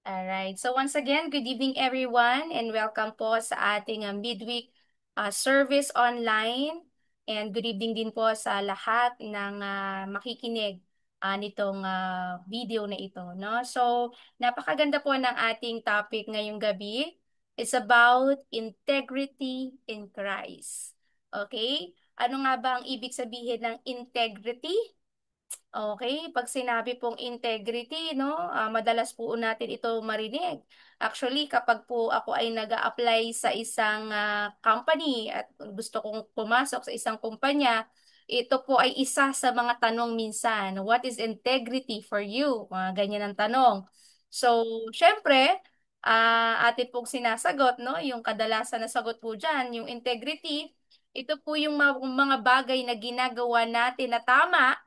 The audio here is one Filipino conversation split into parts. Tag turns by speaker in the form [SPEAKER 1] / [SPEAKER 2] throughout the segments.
[SPEAKER 1] Alright. So once again, good evening everyone and welcome po sa ating midweek service online. And good evening din po sa lahat ng makikinig nitong video na ito, no? So, napakaganda po ng ating topic ngayong gabi. It's about integrity in Christ. Okay? Ano nga ba ang ibig sabihin ng integrity? Okay, pag sinabi pong integrity, no, madalas po natin ito marinig. Actually, kapag po ako ay nag-a-apply sa isang company at gusto kong pumasok sa isang kumpanya, ito po ay isa sa mga tanong minsan. What is integrity for you? Mga ganyan ang tanong. So, syempre, atin pong sinasagot, no, yung kadalasan na sagot po dyan, yung integrity, ito po yung mga bagay na ginagawa natin na tama.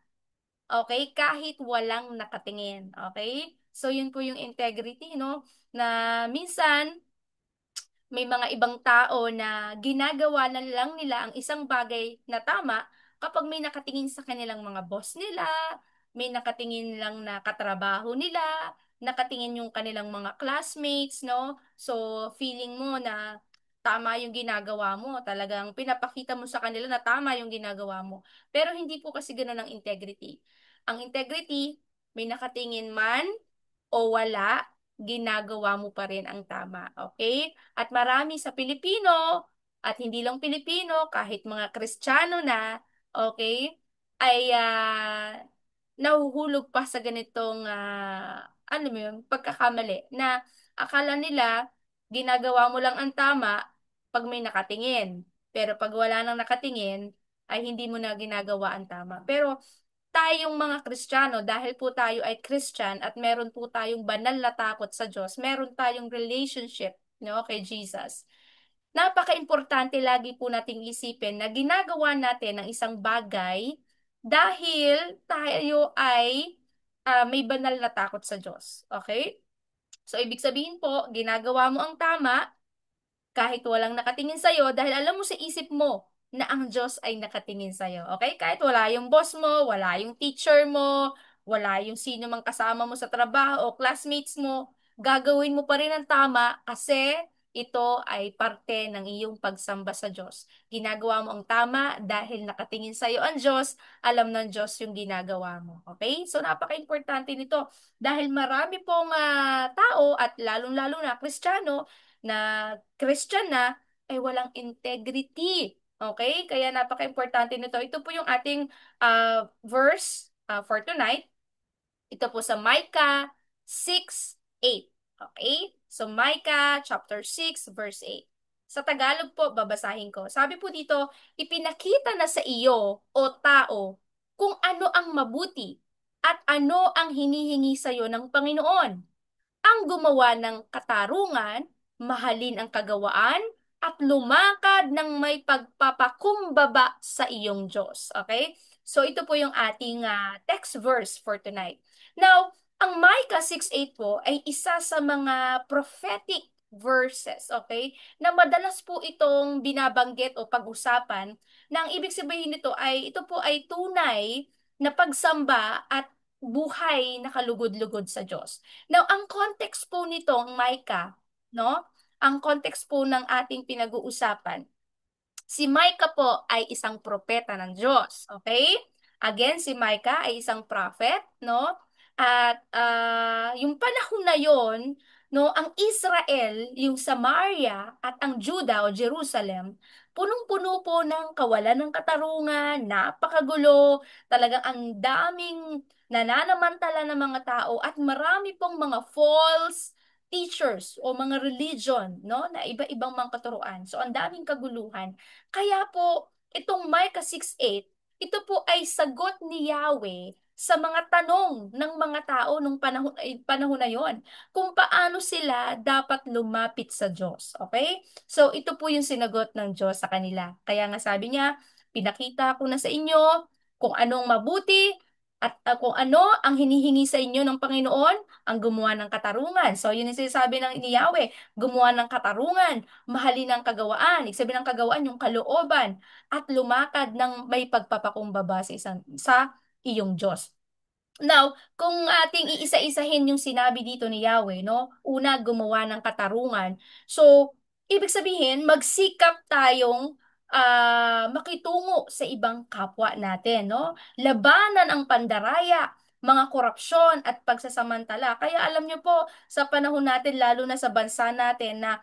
[SPEAKER 1] Okay, kahit walang nakatingin. Okay? So, yun po yung integrity, no? Na minsan, may mga ibang tao na ginagawa na lang nila ang isang bagay na tama kapag may nakatingin sa kanilang mga boss nila, may nakatingin lang na katrabaho nila, nakatingin yung kanilang mga classmates, no? So, feeling mo na tama yung ginagawa mo, talagang pinapakita mo sa kanila na tama yung ginagawa mo. Pero hindi po kasi ganoon ang integrity. Ang integrity, may nakatingin man o wala, ginagawa mo pa rin ang tama. Okay? At marami sa Pilipino, at hindi lang Pilipino, kahit mga Kristiyano na, okay, ay nahuhulog pa sa ganitong, ano mo yun, pagkakamali, na akala nila, ginagawa mo lang ang tama pag may nakatingin. Pero pag wala nang nakatingin, ay hindi mo na ginagawa ang tama. Pero tayong mga Kristiyano, dahil po tayo ay Christian at meron po tayong banal na takot sa Diyos, meron tayong relationship, no, kay Jesus. Napaka-importante lagi po nating isipin na ginagawa natin ang isang bagay dahil tayo ay may banal na takot sa Diyos. Okay? So, ibig sabihin po, ginagawa mo ang tama kahit walang nakatingin sa'yo dahil alam mo sa isip mo na ang Diyos ay nakatingin sa'yo. Okay? Kahit wala yung boss mo, wala yung teacher mo, wala yung sino mang kasama mo sa trabaho o classmates mo, gagawin mo pa rin ang tama kasi ito ay parte ng iyong pagsamba sa Diyos. Ginagawa mo ang tama dahil nakatingin sa'yo ang Diyos, alam ng Diyos yung ginagawa mo. Okay? So, napaka-importante nito dahil marami pong tao at lalong-lalo na Kristiyano na Christian na ay walang integrity. Okay? Kaya napaka-importante nito. Ito po yung ating verse for tonight. Ito po sa Micah 6:8. Okay? So Micah chapter 6 verse 8. Sa Tagalog po, babasahin ko. Sabi po dito, ipinakita na sa iyo, o tao, kung ano ang mabuti at ano ang hinihingi sa iyo ng Panginoon, ang gumawa ng katarungan, mahalin ang kagawaan, at lumakad ng may pagpapakumbaba sa iyong Diyos. Okay? So ito po yung ating text verse for tonight. Now, ang Micah 6:8 po ay isa sa mga prophetic verses, okay? Na madalas po itong binabanggit o pag-usapan na ang ibig sabihin nito ay ito po ay tunay na pagsamba at buhay na kalugod-lugod sa Diyos. Now, ang context po nitong Micah, no? Ang context po ng ating pinag-uusapan, si Micah po ay isang propeta ng Diyos. Okay? Again, si Micah ay isang prophet, no? At yung panahon na yon, no, ang Israel, yung Samaria at ang Judah o Jerusalem, punong-puno po ng kawalan ng katarungan, napakagulo, talagang ang daming nananamantala ng mga tao at marami pong mga false teachers o mga religion, no, na iba-ibang mga katuruan. So, ang daming kaguluhan. Kaya po, itong Micah 6:8, ito po ay sagot ni Yahweh sa mga tanong ng mga tao nung panahon na yon, kung paano sila dapat lumapit sa Diyos. Okay? So, ito po yung sinagot ng Diyos sa kanila. Kaya nga sabi niya, pinakita ko na sa inyo kung anong mabuti at kung ano ang hinihingi sa inyo ng Panginoon, ang gumawa ng katarungan. So, yun yung sinasabi ng ni Yahweh, gumawa ng katarungan, mahalin ang kagawaan. Ibig sabihin ng kagawaan, yung kalooban, at lumakad ng may pagpapakumbaba sa iyong Diyos. Now, kung ating iisa-isahin yung sinabi dito ni Yahweh, no? Una, gumawa ng katarungan. So, ibig sabihin, magsikap tayong makitungo sa ibang kapwa natin, no? Labanan ang pandaraya, mga korupsyon at pagsasamantala. Kaya alam niyo po, sa panahon natin, lalo na sa bansa natin, na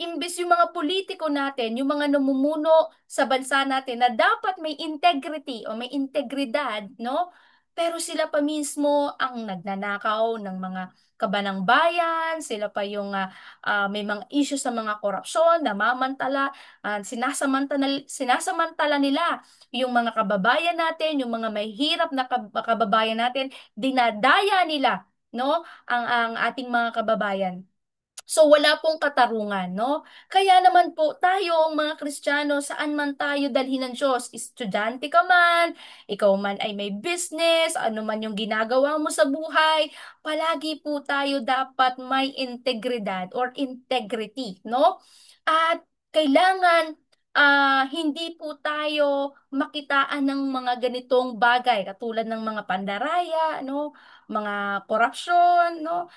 [SPEAKER 1] imbes yung mga politiko natin, yung mga namumuno sa bansa natin na dapat may integrity o may integridad, no? Pero sila pa mismo ang nagnanakaw ng mga kabanang bayan, sila pa yung may mga issue sa mga korupsyon, namamantala, sinasamantala nila yung mga kababayan natin, yung mga may hirap na kababayan natin, dinadaya nila, no? Ang ating mga kababayan. So wala pong katarungan, no? Kaya naman po tayo, mga Kristiyano, saan man tayo dalhin ng Diyos, estudyante ka man, ikaw man ay may business, ano man yung ginagawa mo sa buhay, palagi po tayo dapat may integridad or integrity, no? At kailangan hindi po tayo makitaan ng mga ganitong bagay katulad ng mga pandaraya, no? Mga korupsyon, no?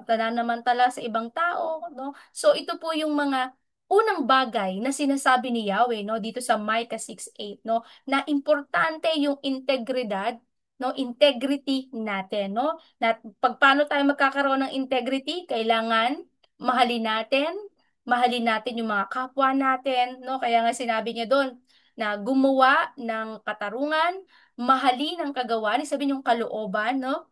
[SPEAKER 1] Pananamantala sa ibang tao, no? So ito po yung mga unang bagay na sinasabi ni Yahweh, no, dito sa Micah 6:8, no, na importante yung integridad, no, integrity natin, no? Na pag paano tayo magkakaroon ng integrity, kailangan mahalin natin yung mga kapwa natin, no? Kaya nga sinabi niya doon na gumawa ng katarungan, mahalin ang kagawaan, sabi yung kalooban, no?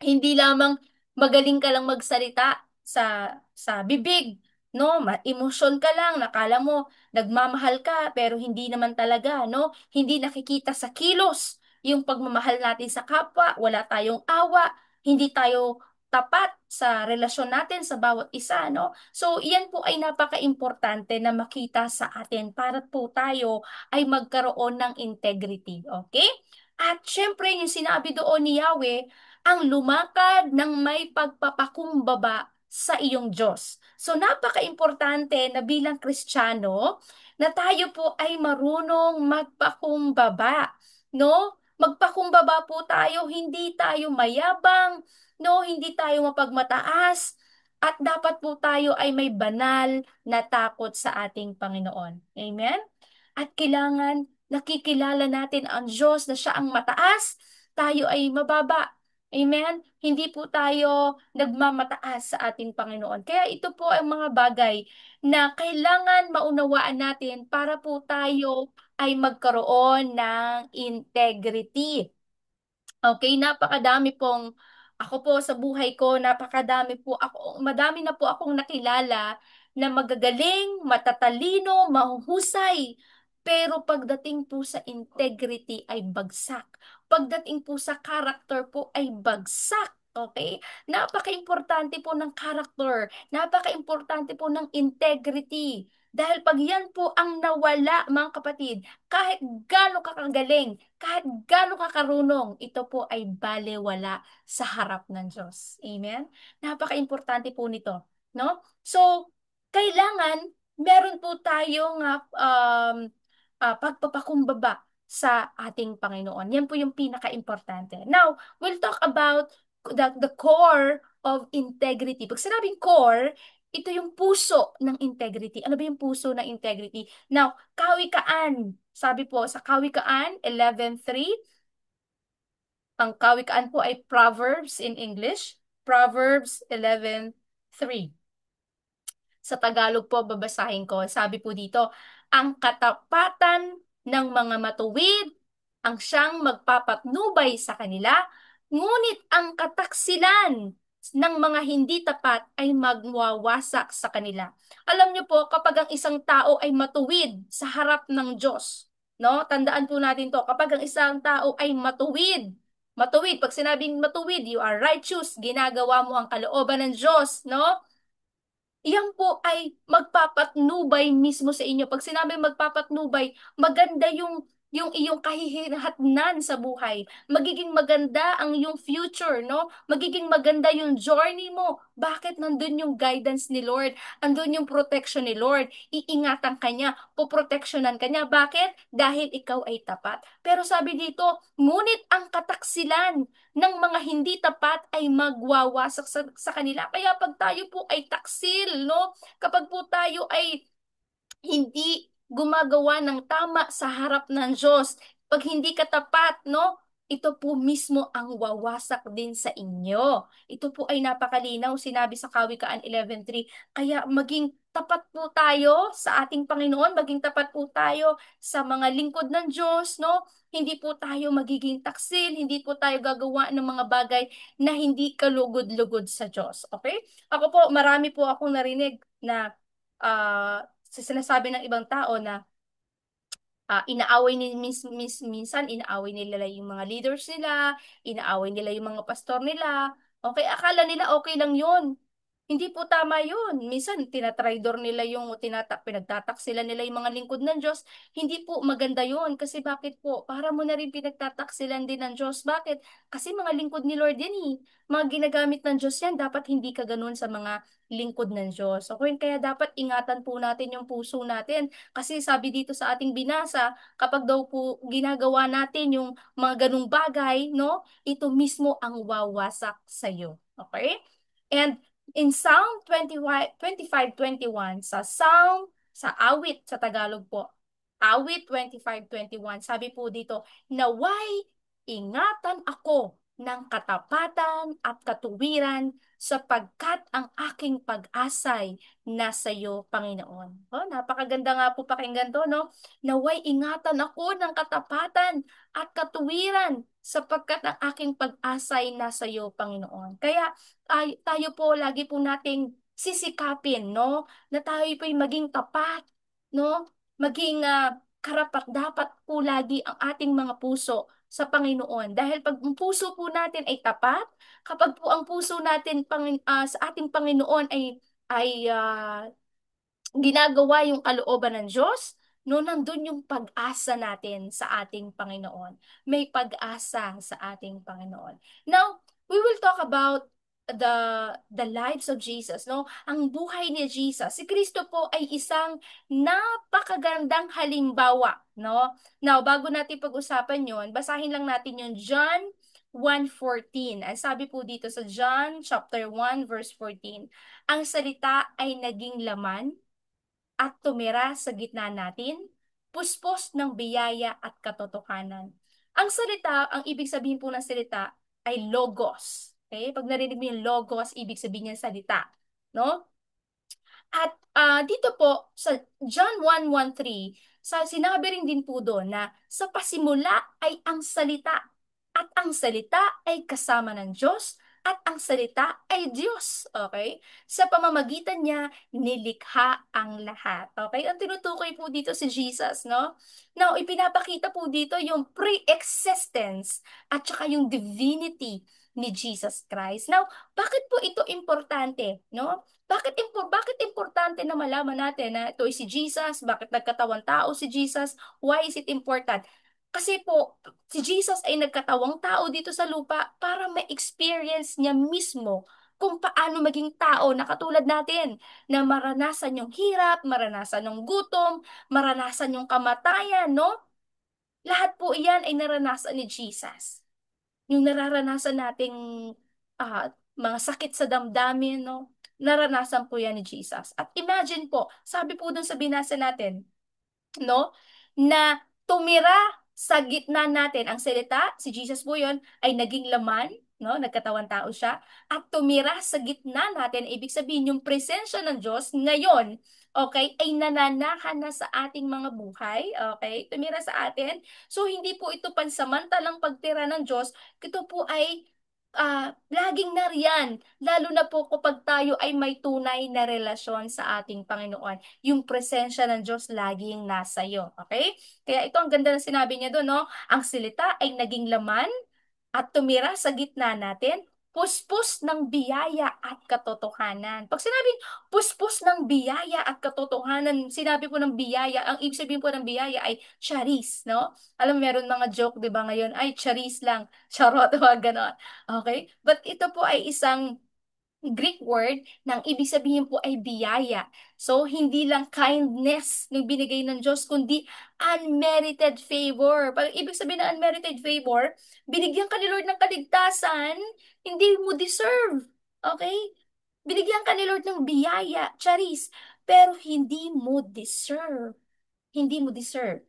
[SPEAKER 1] Hindi lamang magaling ka lang magsalita sa bibig, no? Emosyon ka lang, nakala mo nagmamahal ka pero hindi naman talaga, no? Hindi nakikita sa kilos yung pagmamahal natin sa kapwa, wala tayong awa, hindi tayo tapat sa relasyon natin sa bawat isa, no? So, iyan po ay napaka-importante na makita sa atin para po tayo ay magkaroon ng integrity, okay? At syempre, yung sinabi doon ni Yahweh, ang lumakad ng may pagpapakumbaba sa iyong Diyos. So napaka-importante na bilang Kristiyano na tayo po ay marunong magpakumbaba, no? Magpakumbaba po tayo, hindi tayo mayabang, no? Hindi tayo mapagmataas, at dapat po tayo ay may banal na takot sa ating Panginoon. Amen? At kailangan nakikilala natin ang Diyos na siya ang mataas, tayo ay mababa. Amen? Hindi po tayo nagmamataas sa ating Panginoon. Kaya ito po ang mga bagay na kailangan maunawaan natin para po tayo ay magkaroon ng integrity. Okay, napakadami pong ako po sa buhay ko, napakadami po ako, madami na po akong nakilala na magagaling, matatalino, mahuhusay. Pero pagdating po sa integrity ay bagsak. Pagdating po sa character po ay bagsak. Okay? Napaka-importante po ng character. Napaka-importante po ng integrity. Dahil pag yan po ang nawala, mga kapatid, kahit gaano ka kagaling, kahit gaano ka karunong, ito po ay balewala sa harap ng Diyos. Amen? Napaka-importante po nito, no? So, kailangan meron po tayong pagpapakumbaba sa ating Panginoon. Yan po yung pinaka-importante. Now, we'll talk about the core of integrity. Pag sinabing core, ito yung puso ng integrity. Ano ba yung puso ng integrity? Now, kawikaan. Sabi po sa Kawikaan 11:3, ang kawikaan po ay Proverbs in English. Proverbs 11:3. Sa Tagalog po, babasahin ko. Sabi po dito, ang katapatan ng mga matuwid ang siyang magpapatnubay sa kanila, ngunit ang kataksilan ng mga hindi tapat ay magwawasak sa kanila. Alam niyo po, kapag ang isang tao ay matuwid sa harap ng Diyos, no? Tandaan po natin to, kapag ang isang tao ay matuwid, matuwid, pag sinabing matuwid, you are righteous, ginagawa mo ang kalooban ng Diyos, no? Yan po ay magpapatnubay mismo sa inyo. Pag sinabi magpapatnubay, maganda yung yung iyong kahihinatnan sa buhay. Magiging maganda ang iyong future, no? Magiging maganda yung journey mo. Bakit nandun yung guidance ni Lord? Andun yung protection ni Lord. Iingatan ka niya, poproteksyonan ka niya. Bakit? Dahil ikaw ay tapat. Pero sabi dito, ngunit ang kataksilan ng mga hindi tapat ay magwawasak sa kanila. Kaya pag tayo po ay taksil, no? Kapag po tayo ay hindi gumagawa ng tama sa harap ng Diyos. Pag hindi ka tapat, no? Ito po mismo ang wawasak din sa inyo. Ito po ay napakalinaw, sinabi sa Kawikaan 11:3. Kaya maging tapat po tayo sa ating Panginoon, maging tapat po tayo sa mga lingkod ng Diyos, no? Hindi po tayo magiging taksil, hindi po tayo gagawa ng mga bagay na hindi kalugod-lugod sa Diyos. Okay? Ako po, marami po akong narinig na sinasabi ng ibang tao na inaaway ni minsan inaaway nila yung mga leaders nila, inaaway nila yung mga pastor nila. Okay, akala nila okay lang yun. Hindi po tama yun. Minsan, tinatraidor nila yung pinagtataksilan nila yung mga lingkod ng Diyos. Hindi po maganda yun. Kasi bakit po? Para mo na rin pinagtataksilan din ng Diyos. Bakit? Kasi mga lingkod ni Lord yan eh. Mga ginagamit ng Diyos yan. Dapat hindi ka ganun sa mga lingkod ng Diyos. Okay? Kaya dapat ingatan po natin yung puso natin. Kasi sabi dito sa ating binasa, kapag daw po ginagawa natin yung mga ganung bagay, no? Ito mismo ang wawasak sa'yo. Okay? And in Psalm 25:21, sa awit sa Tagalog po, awit 25:21, sabi po dito, naway ingatan ako ng katapatan at katuwiran sapagkat ang aking pag-asay nasa iyo, Panginoon. Oh, napakaganda nga po pakinggan to, no? Naway ingatan ako ng katapatan at katuwiran sapagkat ang aking pag-asay nasa iyo, Panginoon. Kaya tayo po lagi po nating sisikapin, no? Na tayo po ay maging tapat, no? Maging karapat dapat po lagi ang ating mga puso sa Panginoon. Dahil pag ang puso po natin ay tapat, kapag po ang puso natin sa ating Panginoon ay ginagawa yung kalooban ng Diyos, no, nandun yung pag-asa natin sa ating Panginoon. May pag-asa sa ating Panginoon. Now, we will talk about the lives of Jesus, no? Ang buhay ni Jesus. Si Kristo po ay isang napakagandang halimbawa, no? Now, bago natin pag-usapan 'yon, basahin lang natin yung John 1:14. Ang sabi po dito sa John chapter 1 verse 14, ang salita ay naging laman at tumira sa gitna natin, puspos ng biyaya at katotohanan. Ang salita, ang ibig sabihin po ng salita ay logos. Okay? Pag narinig mo yung logos, ibig sabihin niya salita. No? At dito po sa John 1:13, sinabi rin din po doon na sa pasimula ay ang salita at ang salita ay kasama ng Diyos at ang salita ay Diyos. Okay? Sa pamamagitan niya, nilikha ang lahat. Okay? Ang tinutukoy po dito si Jesus, no? Now, ipinapakita po dito yung pre-existence at saka yung divinity ni Jesus Christ. Now, bakit po ito importante, no? Bakit importante na malaman natin na ito ay si Jesus? Bakit nagkatawang tao si Jesus? Why is it important? Kasi po, si Jesus ay nagkatawang tao dito sa lupa para ma-experience niya mismo kung paano maging tao na katulad natin, na maranasan yung hirap, maranasan yung gutom, maranasan yung kamatayan, no? Lahat po iyan ay naranasan ni Jesus. Yung nararanasan nating mga sakit sa damdamin, no? Naranasan po yan ni Jesus. At imagine po, sabi po dun sa binasa natin, no? Na tumira sa gitna natin. Ang salita, si Jesus po yun, ay naging laman, no? Nagkatawan tao siya. At tumira sa gitna natin, ibig sabihin yung presensya ng Diyos ngayon, okay, ay nananahan na sa ating mga buhay, okay? Tumira sa atin. So, hindi po ito pansamantalang pagtira ng Diyos. Ito po ay laging nariyan, lalo na po kapag tayo ay may tunay na relasyon sa ating Panginoon. Yung presensya ng Diyos laging nasa iyo. Okay? Kaya ito ang ganda na sinabi niya doon, no? Ang salita ay naging laman at tumira sa gitna natin, puspos ng biyaya at katotohanan. Pag sinabing puspos ng biyaya at katotohanan, sinabi po ng biyaya, ang ibig sabihin po ng biyaya ay charis, no? Alam mo, meron mga joke, di ba, ngayon, ay charis lang, charot, wag ganon. Okay? But ito po ay isang Greek word nang ibig sabihin po ay biyaya. So, hindi lang kindness ng binigay ng Diyos, kundi unmerited favor. Pag ibig sabihin ng unmerited favor, binigyan ka ni Lord ng kaligtasan, hindi mo deserve. Okay? Binigyan ka ni Lord ng biyaya, charis, pero hindi mo deserve. Hindi mo deserve.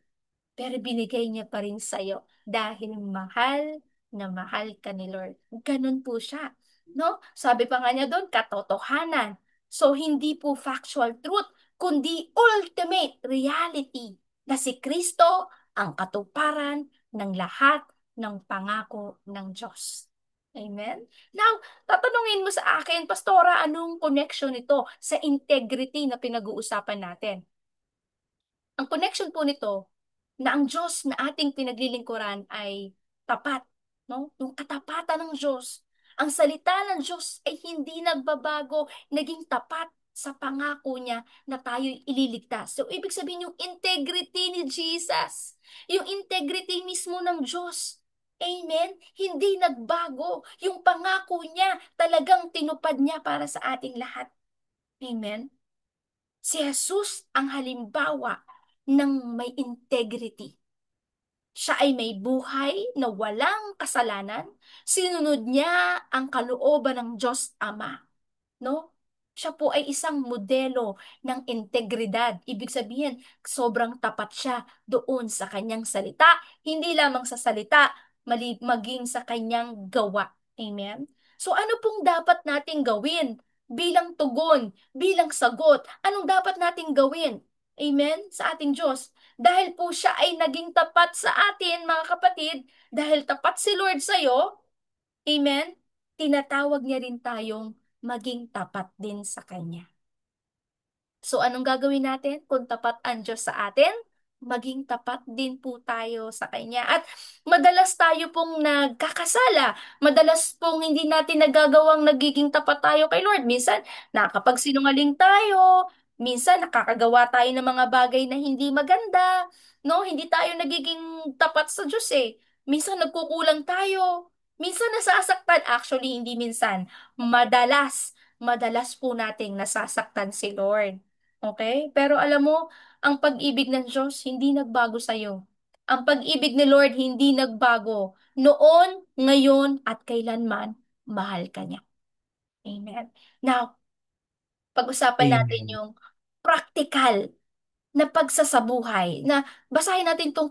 [SPEAKER 1] Pero binigay niya pa rin sa'yo dahil mahal na mahal ka ni Lord. Ganun po siya. No? Sabi pa nga niya doon, katotohanan. So, hindi po factual truth, kundi ultimate reality na si Kristo ang katuparan ng lahat ng pangako ng Diyos. Amen? Now, tatanungin mo sa akin, Pastora, anong connection nito sa integrity na pinag-uusapan natin? Ang connection po nito, na ang Diyos na ating pinaglilingkuran ay tapat, no? Yung katapatan ng Diyos. Ang salita ng Diyos ay hindi nagbabago, naging tapat sa pangako niya na tayo'y ililigtas. So, ibig sabihin yung integrity ni Jesus, yung integrity mismo ng Diyos. Amen? Hindi nagbago. Yung pangako niya, talagang tinupad niya para sa ating lahat. Amen? Si Jesus ang halimbawa ng may integrity. Siya ay may buhay na walang kasalanan. Sinunod niya ang kalooban ng Diyos Ama, no? Siya po ay isang modelo ng integridad. Ibig sabihin, sobrang tapat siya doon sa kanyang salita. Hindi lamang sa salita, maging sa kanyang gawa. Amen? So ano pong dapat nating gawin bilang tugon, bilang sagot? Anong dapat nating gawin? Amen? Sa ating Diyos. Dahil po siya ay naging tapat sa atin, mga kapatid, dahil tapat si Lord sa'yo, amen? Tinatawag niya rin tayong maging tapat din sa Kanya. So anong gagawin natin kung tapat ang Diyos sa atin? Maging tapat din po tayo sa Kanya. At madalas tayo pong nagkakasala. Madalas pong hindi natin nagagawang nagiging tapat tayo kay Lord. Minsan, nakakapagsinungaling tayo. Minsan, nakakagawa tayo ng mga bagay na hindi maganda. No, hindi tayo nagiging tapat sa Diyos eh. Minsan, nagkukulang tayo. Minsan, nasasaktan. Actually, hindi minsan. Madalas po nating nasasaktan si Lord. Okay? Pero alam mo, ang pag-ibig ng Diyos hindi nagbago sa'yo. Ang pag-ibig ni Lord hindi nagbago. Noon, ngayon, at kailanman, mahal ka niya. Amen. Now, pag-usapan natin
[SPEAKER 2] Amen.
[SPEAKER 1] yung practical na pagsasabuhay na basahin natin tong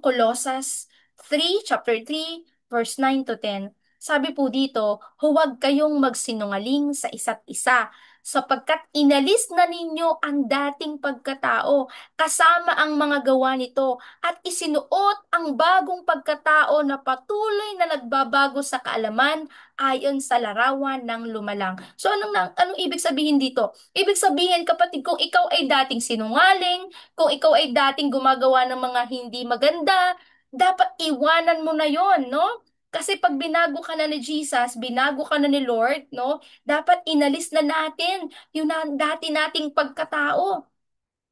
[SPEAKER 1] chapter 3, verse 9 to 10. Sabi po dito, huwag kayong magsinungaling sa isa't isa sapagkat inalis na ninyo ang dating pagkatao kasama ang mga gawa nito at isinuot ang bagong pagkatao na patuloy na nagbabago sa kaalaman ayon sa larawan ng lumalang. So anong ibig sabihin dito? Ibig sabihin kapatid, kung ikaw ay dating sinungaling, kung ikaw ay dating gumagawa ng mga hindi maganda, dapat iwanan mo na yon, no? Kasi pag binago ka na ni Jesus, binago ka na ni Lord, no? Dapat inalis na natin yung dati nating pagkatao,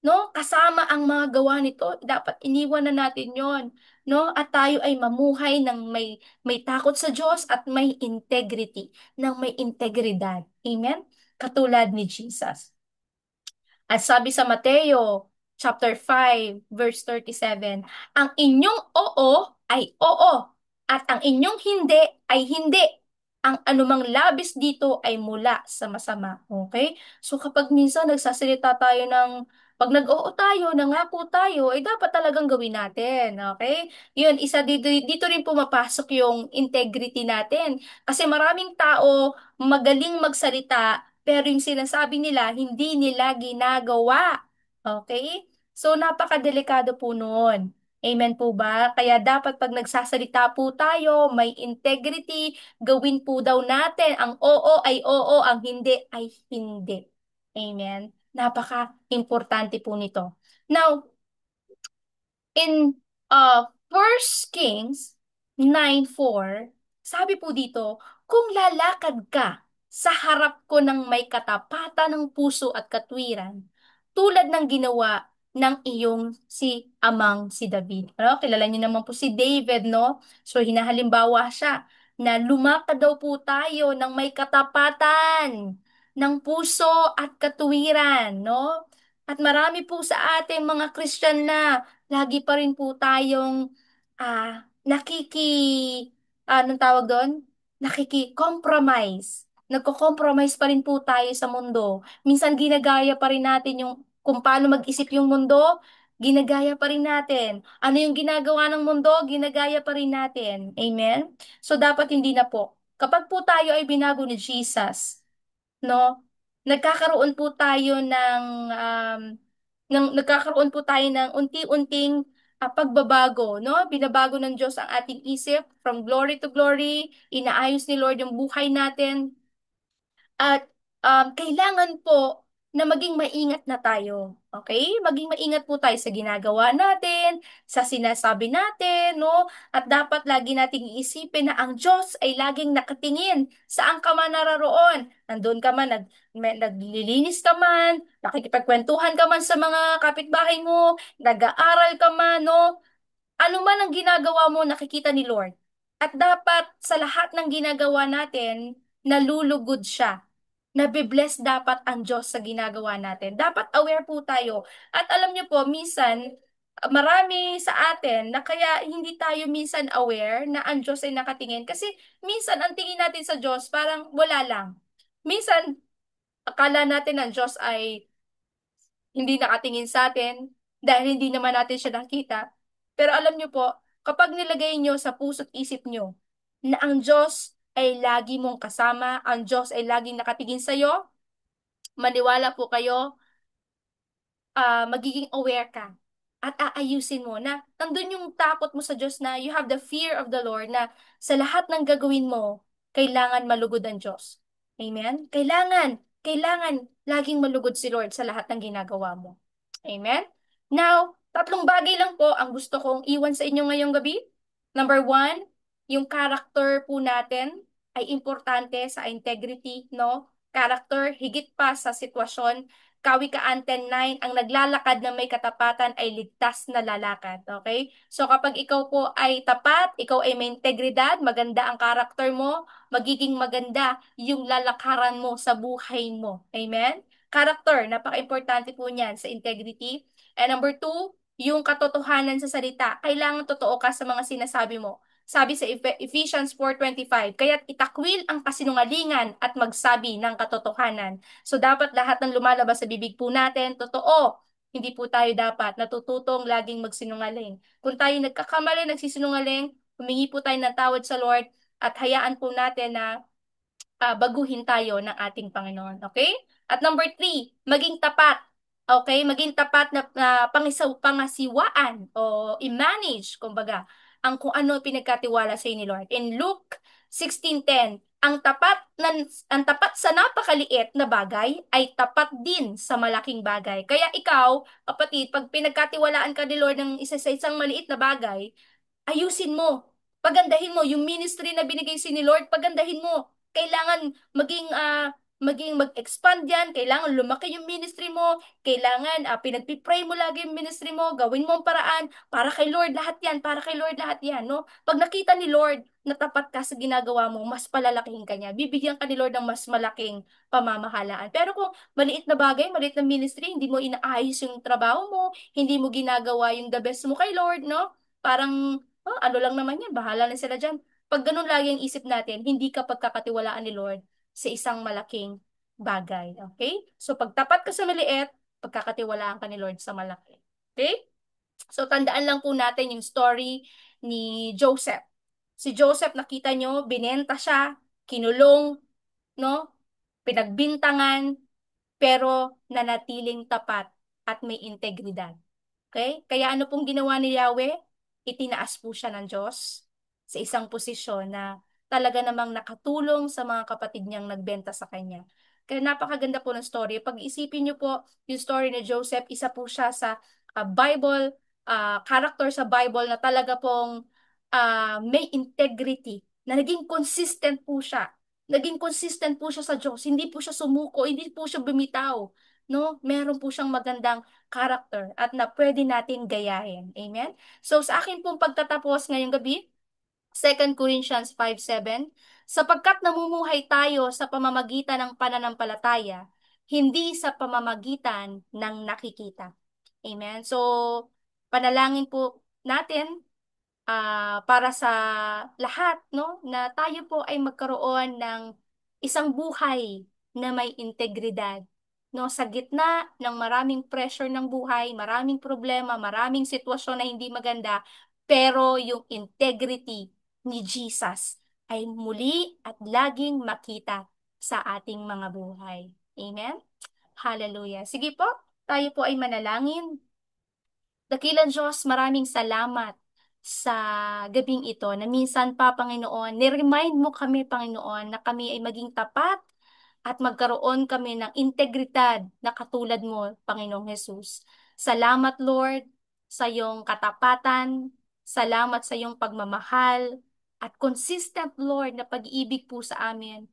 [SPEAKER 1] no? Kasama ang mga gawa nito, dapat iniwan na natin yon, no? At tayo ay mamuhay ng may takot sa Diyos at may integrity, ng may integridad. Amen? Katulad ni Jesus. At sabi sa Mateo, chapter 5, verse 37, ang inyong oo ay oo, at ang inyong hindi ay hindi. Ang anumang labis dito ay mula sa masama. Okay? So kapag minsan nagsasalita tayo pag nag-oo tayo, nangako tayo, ay dapat talagang gawin natin. Okay? Yun, isa dito rin pumapasok yung integrity natin. Kasi maraming tao magaling magsalita, pero yung sinasabi nila, hindi nila ginagawa. Okay? So, napakadelikado po noon. Amen po ba? Kaya dapat pag nagsasalita po tayo, may integrity, gawin po daw natin. Ang oo ay oo, ang hindi ay hindi. Amen? Napaka-importante po nito. Now, in 1 Kings 9:4, sabi po dito, Kung lalakad ka sa harap ko ng may katapatan ng puso at katwiran, tulad ng ginawa ng iyong si David. Ano? Kilala niyo naman po si David, no? So, hinahalimbawa siya na lumakad daw po tayo ng may katapatan ng puso at katwiran, no? At marami po sa ating mga Christian na lagi pa rin po tayong anong tawag doon? Nakiki-compromise. Nagko-compromise pa rin po tayo sa mundo. Minsan ginagaya pa rin natin yung kung paano mag-isip yung mundo, ginagaya pa rin natin. Ano yung ginagawa ng mundo, ginagaya pa rin natin. Amen? So dapat hindi na po. Kapag po tayo ay binago ni Jesus, no? Nagkakaroon po tayo nagkakaroon po tayo ng unti-unting pagbabago, no? Binabago ng Diyos ang ating isip from glory to glory, inaayos ni Lord yung buhay natin, at kailangan po na maging maingat na tayo. Okay? Maging maingat po tayo sa ginagawa natin, sa sinasabi natin, no? At dapat lagi nating iisipin na ang Diyos ay laging nakatingin saan ka man naroroon. Nandun ka man, naglilinis ka man, nakikipagkwentuhan ka man sa mga kapitbahay mo, nag-aaral ka man, no? Ano man ang ginagawa mo, nakikita ni Lord. At dapat sa lahat ng ginagawa natin, nalulugod siya. Nabibless dapat ang Diyos sa ginagawa natin. Dapat aware po tayo. At alam niyo po, minsan, marami sa atin na kaya hindi tayo minsan aware na ang Diyos ay nakatingin. Kasi minsan ang tingin natin sa Diyos parang wala lang. Minsan, akala natin ang Diyos ay hindi nakatingin sa atin dahil hindi naman natin siya nakita. Pero alam niyo po, kapag nilagay niyo sa puso't isip niyo na ang Diyos ay lagi mong kasama, ang Diyos ay laging nakatingin sa iyo, maniwala po kayo, magiging aware ka at aayusin mo na nandun yung takot mo sa Diyos na you have the fear of the Lord na sa lahat ng gagawin mo, kailangan malugod ang Diyos. Amen? Kailangan laging malugod si Lord sa lahat ng ginagawa mo. Amen? Now, tatlong bagay lang po ang gusto kong iwan sa inyo ngayong gabi. Number one, yung character po natin ay importante sa integrity, no? Character, higit pa sa sitwasyon. Kawikaan 10:9, ang naglalakad na may katapatan ay ligtas na lalakad. Okay? So kapag ikaw po ay tapat, ikaw ay may integridad, maganda ang karakter mo, magiging maganda yung lalakaran mo sa buhay mo. Amen? Character, napaka-importante po niyan sa integrity. And number two, yung katotohanan sa salita. Kailangan totoo ka sa mga sinasabi mo. Sabi sa Ephesians 4:25, kaya't itakwil ang kasinungalingan at magsabi ng katotohanan. So dapat lahat ng lumalabas sa bibig po natin, totoo. Hindi po tayo dapat natututong laging magsinungaling. Kung tayo nagkakamali, nagsisinungaling, humingi po tayo ng tawad sa Lord at hayaan po natin na baguhin tayo ng ating Panginoon. Okay? At number three, maging tapat. Okay? Maging tapat na pangasiwaan o i-manage, kumbaga, ang kung ano pinagkatiwala sa ni Lord. In Luke 16:10, ang tapat sa napakaliit na bagay ay tapat din sa malaking bagay. Kaya ikaw, kapatid, pag pinagkatiwalaan ka ni Lord ng isa sa isang maliit na bagay, ayusin mo. Pagandahin mo yung ministry na binigay ni Lord, pagandahin mo. Kailangan maging mag-expand yan, kailangan lumaki yung ministry mo, kailangan pinagpipray mo lagi yung ministry mo, gawin mo ang paraan, para kay Lord lahat yan, para kay Lord lahat yan, no? Pag nakita ni Lord na tapat ka sa ginagawa mo, mas palalakihin ka niya, bibigyan ka ni Lord ng mas malaking pamamahalaan. Pero kung maliit na bagay, maliit na ministry, hindi mo inaayos yung trabaho mo, hindi mo ginagawa yung the best mo kay Lord, no? Parang ano lang naman yan, bahala na sila dyan. Pag ganun lagi ang isip natin, hindi ka pagkakatiwalaan ni Lord sa isang malaking bagay. Okay? So, pag tapat ka sa maliit, pagkakatiwalaan ka ni Lord sa malaki. Okay? So, tandaan lang po natin yung story ni Joseph. Si Joseph, nakita nyo, binenta siya, kinulong, no? Pinagbintangan, pero nanatiling tapat at may integridad. Okay? Kaya ano pong ginawa ni Yahweh? Itinaas po siya ng Diyos sa isang posisyon na talaga namang nakatulong sa mga kapatid niyang nagbenta sa kanya. Kaya napakaganda po ng story. Pag-isipin niyo po yung story ni Joseph, isa po siya sa Bible, character sa Bible na talaga pong may integrity, na naging consistent po siya Naging consistent po siya sa Diyos. Hindi po siya sumuko, hindi po siya bumitaw. No? Meron po siyang magandang character at na pwede natin gayahin. Amen? So sa akin pong pagtatapos ngayong gabi, 2 Corinthians 5:7, sapagkat namumuhay tayo sa pamamagitan ng pananampalataya, hindi sa pamamagitan ng nakikita. Amen? So, panalangin po natin para sa lahat, no, na tayo po ay magkaroon ng isang buhay na may integridad. No, sa gitna ng maraming pressure ng buhay, maraming problema, maraming sitwasyon na hindi maganda, pero yung integrity ni Jesus ay muli at laging makita sa ating mga buhay. Amen? Hallelujah. Sige po, tayo po ay manalangin. Dakilang Diyos, maraming salamat sa gabing ito na minsan pa, Panginoon, niremind mo kami, Panginoon, na kami ay maging tapat at magkaroon kami ng integridad na katulad mo, Panginoong Jesus. Salamat, Lord, sa iyong katapatan. Salamat sa iyong pagmamahal at consistent, Lord, na pag-ibig po sa amin.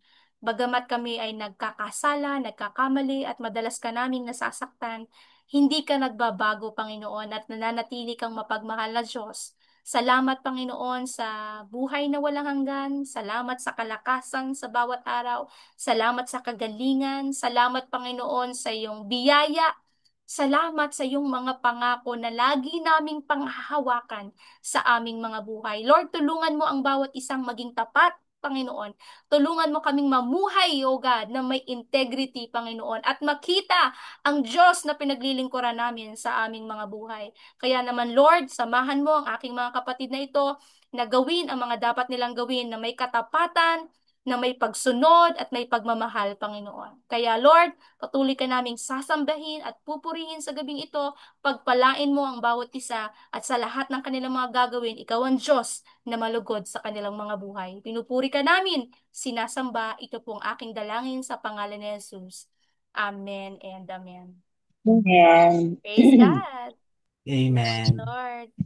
[SPEAKER 1] Bagamat kami ay nagkakasala, nagkakamali at madalas ka naming nasasaktan, hindi ka nagbabago, Panginoon, at nananatili kang mapagmahal na Diyos. Salamat, Panginoon, sa buhay na walang hanggan. Salamat sa kalakasan sa bawat araw. Salamat sa kagalingan. Salamat, Panginoon, sa iyong biyaya. Salamat sa iyong mga pangako na lagi naming panghahawakan sa aming mga buhay. Lord, tulungan mo ang bawat isang maging tapat, Panginoon. Tulungan mo kaming mamuhay, O God, na may integrity, Panginoon, at makita ang Diyos na pinaglilingkuran namin sa aming mga buhay. Kaya naman, Lord, samahan mo ang aking mga kapatid na ito na gawin ang mga dapat nilang gawin na may katapatan, na may pagsunod at may pagmamahal, Panginoon. Kaya, Lord, patuloy ka naming sasambahin at pupurihin sa gabing ito, pagpalain mo ang bawat isa at sa lahat ng kanilang mga gagawin, ikaw ang Diyos na malugod sa kanilang mga buhay. Pinupuri ka namin, sinasamba, ito pong aking dalangin sa pangalan ni Jesus. Amen and amen.
[SPEAKER 2] Amen.
[SPEAKER 1] Praise God. Thank you,
[SPEAKER 3] Amen.
[SPEAKER 1] Lord.